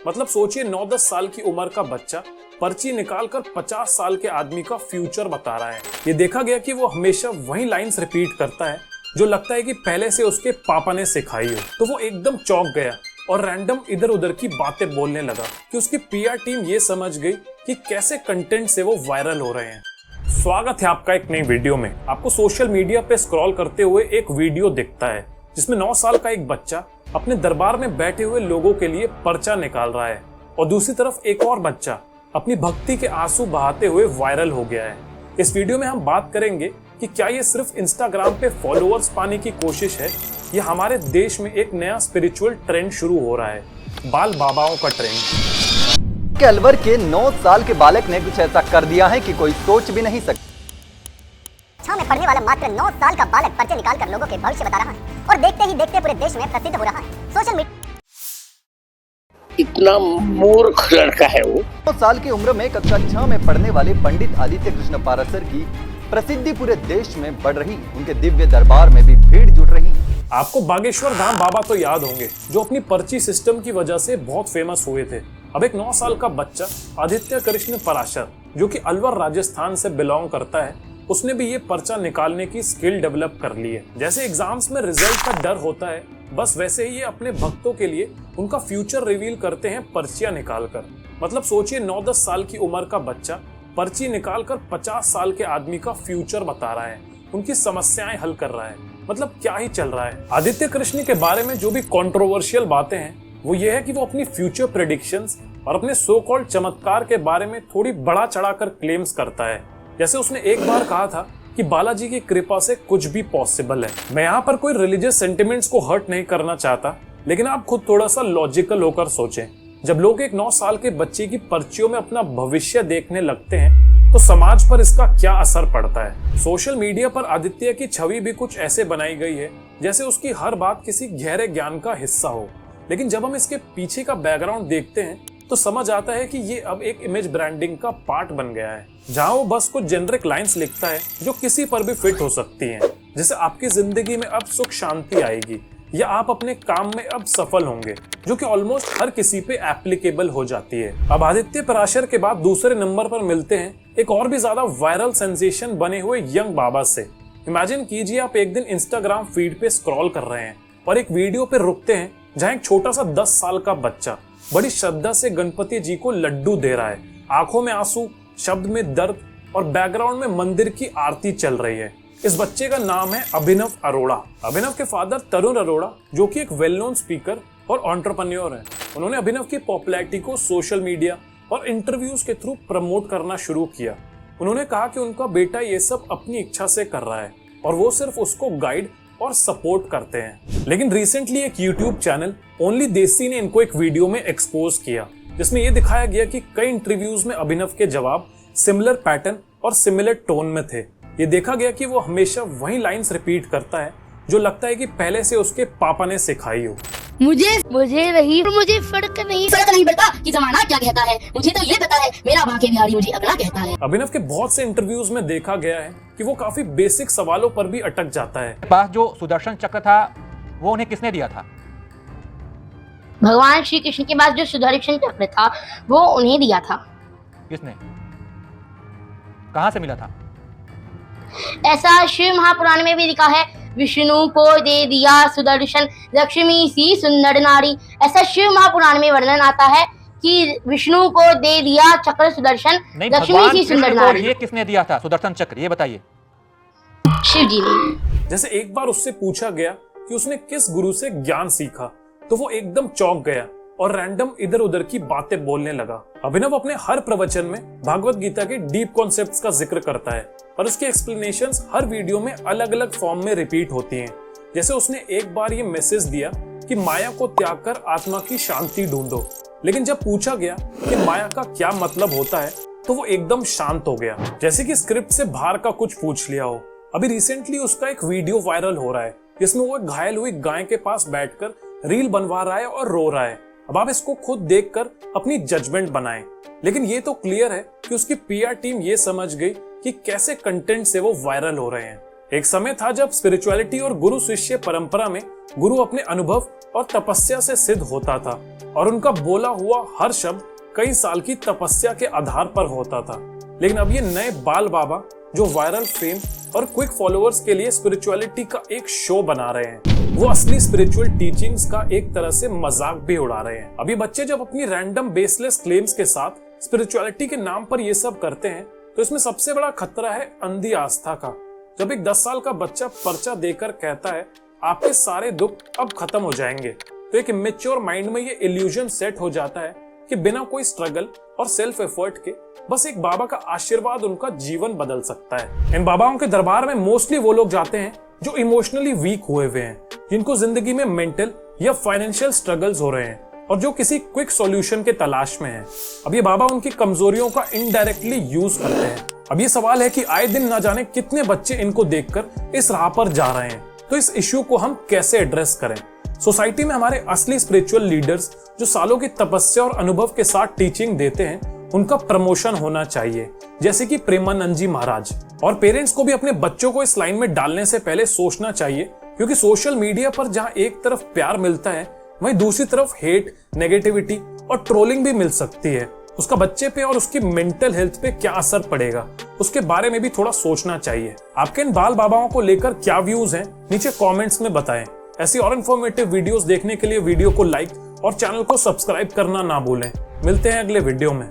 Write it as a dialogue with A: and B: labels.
A: मतलब सोचिए 9-10 साल की उम्र का बच्चा पर्ची निकालकर 50 साल के आदमी का फ्यूचर बता रहा है। ये देखा गया कि वो हमेशा वही लाइंस रिपीट करता है जो लगता है कि पहले से उसके पापा ने सिखाई हो। तो वो एकदम चौंक गया और रैंडम इधर उधर की बातें बोलने लगा कि उसकी पीआर टीम ये समझ गई कि कैसे कंटेंट से वो वायरल हो रहे हैं। स्वागत है आपका एक नई वीडियो में। आपको सोशल मीडिया पे स्क्रॉल करते हुए एक वीडियो दिखता है जिसमें 9 साल का एक बच्चा अपने दरबार में बैठे हुए लोगों के लिए पर्चा निकाल रहा है और दूसरी तरफ एक और बच्चा अपनी भक्ति के आंसू बहाते हुए वायरल हो गया है। इस वीडियो में हम बात करेंगे कि क्या ये सिर्फ इंस्टाग्राम पे फॉलोअर्स पाने की कोशिश है या हमारे देश में एक नया स्पिरिचुअल ट्रेंड शुरू हो रहा है, बाल बाबाओं का ट्रेंड।
B: के अलवर के 9 साल के बालक ने कुछ ऐसा कर दिया है कि कोई सोच भी नहीं सकता।
C: कक्षा में पढ़ने वाला मात्र 9 साल का बालक पर्चे निकालकर लोगों के भविष्य बता रहा है और देखते ही देखते पूरे देश में प्रसिद्ध हो रहा है। सोशल मीडिया
D: इतना मूर्ख लड़का है वो।
B: 9 साल की उम्र में कक्षा 6 में पढ़ने वाले पंडित आदित्य कृष्ण पाराशर की प्रसिद्धि पूरे देश में बढ़ रही, उनके दिव्य दरबार में भी भीड़ जुट रही है।
A: आपको बागेश्वर धाम बाबा तो याद होंगे जो अपनी पर्ची सिस्टम की वजह से बहुत फेमस हुए थे। अब एक 9 साल का बच्चा आदित्य कृष्ण पाराशर जो कि अलवर राजस्थान से बिलोंग करता है, उसने भी ये पर्चा निकालने की स्किल डेवलप कर ली है। जैसे एग्जाम्स में रिजल्ट का डर होता है, बस वैसे ही ये अपने भक्तों के लिए उनका फ्यूचर रिवील करते हैं पर्चियां निकालकर। मतलब सोचिए 9-10 साल की उम्र का बच्चा पर्ची निकालकर 50 साल के आदमी का फ्यूचर बता रहा है, उनकी समस्याएं हल कर रहा है। मतलब क्या ही चल रहा है। आदित्य कृष्ण के बारे में जो भी कंट्रोवर्शियल बातें हैं वो ये है कि वो अपनी फ्यूचर प्रेडिक्शंस और अपने सो कॉल्ड चमत्कार के बारे में थोड़ी बढ़ा चढ़ाकर क्लेम्स करता है। जैसे उसने एक बार कहा था कि बालाजी की कृपा से कुछ भी पॉसिबल है। मैं यहाँ पर कोई रिलीजियस सेंटिमेंट्स को हर्ट नहीं करना चाहता, लेकिन आप खुद थोड़ा सा लॉजिकल होकर सोचें। जब लोग एक 9 साल के बच्चे की पर्चियों में अपना भविष्य देखने लगते हैं तो समाज पर इसका क्या असर पड़ता है। सोशल मीडिया पर आदित्य की छवि भी कुछ ऐसे बनाई गई है जैसे उसकी हर बात किसी गहरे ज्ञान का हिस्सा हो, लेकिन जब हम इसके पीछे का बैकग्राउंड देखते हैं तो समझ आता है कि ये अब एक इमेज ब्रांडिंग का पार्ट बन गया है, जहां वो बस कुछ जेनरिक लाइंस लिखता है जो किसी पर भी फिट हो सकती हैं। जैसे आपकी जिंदगी में अब सुख शांति आएगी या आप अपने काम में अब सफल होंगे, जो कि ऑलमोस्ट हर किसी पे एप्लीकेबल हो जाती है। अब आदित्य पाराशर के बाद दूसरे नंबर पर मिलते हैं एक और भी ज्यादा वायरल सेंसेशन बने हुए यंग बाबा से। इमेजिन कीजिए आप एक दिन इंस्टाग्राम फीड पे स्क्रॉल कर रहे हैं और एक वीडियो पे रुकते हैं जहाँ एक छोटा सा 10 साल का बच्चा बड़ी श्रद्धा से गणपति जी को लड्डू दे रहा है। आंखों में आंसू, शब्द में दर्द और बैकग्राउंड में मंदिर की आरती चल रही है। इस बच्चे का नाम है अभिनव अरोड़ा। अभिनव के फादर तरुण अरोड़ा जो कि एक वेल नोन स्पीकर और एंटरप्रेन्योर हैं। उन्होंने अभिनव की पॉपुलैरिटी को सोशल मीडिया और इंटरव्यूज के थ्रू प्रमोट करना शुरू किया। उन्होंने कहा कि उनका बेटा ये सब अपनी इच्छा से कर रहा है और वो सिर्फ उसको गाइड और सपोर्ट करते हैं। लेकिन रिसेंटली एक यूट्यूब चैनल ओनली देसी ने इनको एक वीडियो में एक्सपोज किया जिसमें ये दिखाया गया कि कई इंटरव्यूज में अभिनव के जवाब सिमिलर पैटर्न और सिमिलर टोन में थे। ये देखा गया कि वो हमेशा वही लाइंस रिपीट करता है जो लगता है कि पहले से उसके पापा ने सिखाई हो।
E: मुझे फर्क नहीं पड़ता कि जमाना क्या कहता है, मुझे तो ये पता है मेरा बांके बिहारी मुझे अगला कहता है।
A: अभिनव के बहुत से इंटरव्यूज में देखा गया है कि वो काफी बेसिक सवालों पर भी अटक जाता है।
F: पास जो सुदर्शन चक्र था वो उन्हें किसने दिया था?
E: भगवान श्री कृष्ण के पास जो सुदर्शन चक्र था वो उन्हें दिया था।
F: किसने? कहां से मिला था?
E: ऐसा शिव महापुराण में भी लिखा है, विष्णु को दे दिया सुदर्शन लक्ष्मी सी सुंदर नारी। ऐसा शिव महापुराण में वर्णन आता है कि विष्णु को दे दिया चक्र सुदर्शन लक्ष्मी सी सुंदर नारी।
F: ये किसने दिया था सुदर्शन चक्र, ये बताइए?
E: शिव जी ने।
A: जैसे एक बार उससे पूछा गया कि उसने किस गुरु से ज्ञान सीखा तो वो एकदम चौंक गया और रैंडम इधर उधर की बातें बोलने लगा। अभिनव अपने हर प्रवचन में भागवत गीता के डीप कॉन्सेप्ट्स का जिक्र करता है, पर उसकी एक्सप्लेनेशंस हर वीडियो में अलग अलग फॉर्म में रिपीट होती हैं। जैसे उसने एक बार ये मैसेज दिया कि माया को त्याग कर आत्मा की शांति ढूंढो, लेकिन जब पूछा गया कि माया का क्या मतलब होता है तो वो एकदम शांत हो गया, जैसे कि स्क्रिप्ट से बाहर का कुछ पूछ लिया हो। अभी रिसेंटली उसका एक वीडियो वायरल हो रहा है जिसमें वो एक घायल हुई गाय के पास बैठकर रील बनवा रहा है और रो रहा है। अब आप इसको खुद देखकर अपनी जजमेंट बनाएं, लेकिन ये तो क्लियर है कि उसकी पीआर टीम ये समझ गई कि कैसे कंटेंट से वो वायरल हो रहे हैं। एक समय था जब स्पिरिचुअलिटी और गुरु शिष्य परंपरा में गुरु अपने अनुभव और तपस्या से सिद्ध होता था और उनका बोला हुआ हर शब्द कई साल की तपस्या के आधार पर होता था। लेकिन अब ये नए बाल बाबा जो वायरल फेम और क्विक फॉलोअर्स के लिए स्पिरिचुअलिटी का एक शो बना रहे हैं, वो असली स्पिरिचुअल टीचिंग्स का एक तरह से मजाक भी उड़ा रहे हैं। अभी बच्चे जब अपनी रैंडम बेसलेस क्लेम्स के साथ स्पिरिचुअलिटी के नाम पर ये सब करते हैं तो इसमें सबसे बड़ा खतरा है अंधी आस्था का। जब एक 10 साल का बच्चा पर्चा देकर कहता है आपके सारे दुख अब खत्म हो जाएंगे, तो एक इमेच्योर माइंड में ये इल्यूजन सेट हो जाता है कि बिना कोई स्ट्रगल और सेल्फ एफर्ट के बस एक बाबा का आशीर्वाद उनका जीवन बदल सकता है। इन बाबाओं के दरबार में मोस्टली वो लोग जाते हैं जो इमोशनली वीक हुए हुए हैं, जिनको जिंदगी में मेंटल या फाइनेंशियल स्ट्रगल्स हो रहे हैं और जो किसी क्विक सॉल्यूशन के तलाश में हैं। अब ये बाबा उनकी कमजोरियों का इनडायरेक्टली यूज करते हैं। अब ये सवाल है कि आए दिन ना जाने कितने बच्चे इनको देखकर इस राह पर जा रहे हैं, तो इस इश्यू को हम कैसे एड्रेस करें? सोसाइटी में हमारे असली स्पिरिचुअल लीडर्स जो सालों की तपस्या और अनुभव के साथ टीचिंग देते हैं, उनका प्रमोशन होना चाहिए, जैसे कि प्रेमानंद जी महाराज। और पेरेंट्स को भी अपने बच्चों को इस लाइन में डालने से पहले सोचना चाहिए, क्योंकि सोशल मीडिया पर जहां एक तरफ प्यार मिलता है वहीं दूसरी तरफ हेट, नेगेटिविटी और ट्रोलिंग भी मिल सकती है। उसका बच्चे पे और उसकी मेंटल हेल्थ पे क्या असर पड़ेगा, उसके बारे में भी थोड़ा सोचना चाहिए। आपके इन बाल बाबाओं को लेकर क्या व्यूज हैं, नीचे कमेंट्स में बताएं। ऐसी और इन्फॉर्मेटिव वीडियोस देखने के लिए वीडियो को लाइक और चैनल को सब्सक्राइब करना ना भूलें। मिलते हैं अगले वीडियो में।